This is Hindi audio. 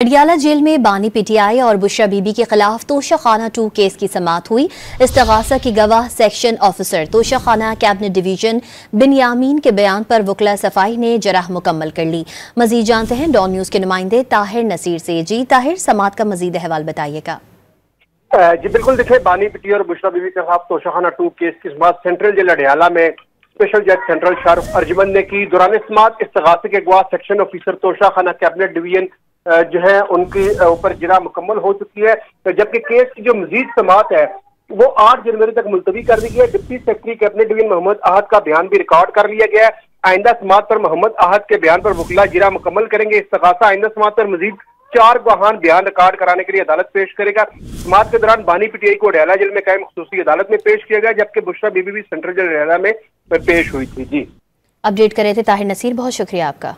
अडियाला जेल में बानी पीटीआई और बुशरा बीबी के खिलाफ तोशाखाना 2 केस की समाअत हुई। इस्तगासा की गवाह section officer Toshakhana cabinet division Binyamin के बयान पर वकला सफाई ने जराह मुकम्मल कर ली। मजीद जानते हैं डॉन न्यूज के नुमाइंदे ताहिर नसीर से। जी ताहिर, समाअत का मजीद अहवाल बताइएगा। जी बिल्कुल, देखिए बानी पीटीआई और बुशरा बीबी के खिलाफ तोशाखाना 2 केस की समाअत सेंट्रल जेल अडियाला में स्पेशल जज सेंट्रल शारिफ अर्जुमंद ने की। दौरान समाअत इस्तगासे के गवाह section officer Toshakhana cabinet division जो है उनके ऊपर जरा मुकम्मल हो चुकी है, जबकि केस की जो मजीद समाअत है वो 8 जनवरी तक मुलतवी कर दी गई है। Deputy secretary cabinet division Mohammad Ahad का बयान भी रिकॉर्ड कर लिया गया है। आइंदा समाअत पर मोहम्मद आहद के बयान पर वकला जरा मुकम्मल करेंगे। इस्तगासा आइंदा समाअत पर मजीद 4 गवाहान बयान रिकॉर्ड कराने के लिए अदालत पेश करेगा। समाअत के दौरान बानी पीटीआई को अडियाला जेल में कायम खुसूसी अदालत में पेश किया गया, जबकि बुशरा बीबी भी सेंट्रल जेल अडियाला में पेश हुई थी। जी अपडेट कर रहे थे ताहिर नसीर, बहुत शुक्रिया आपका।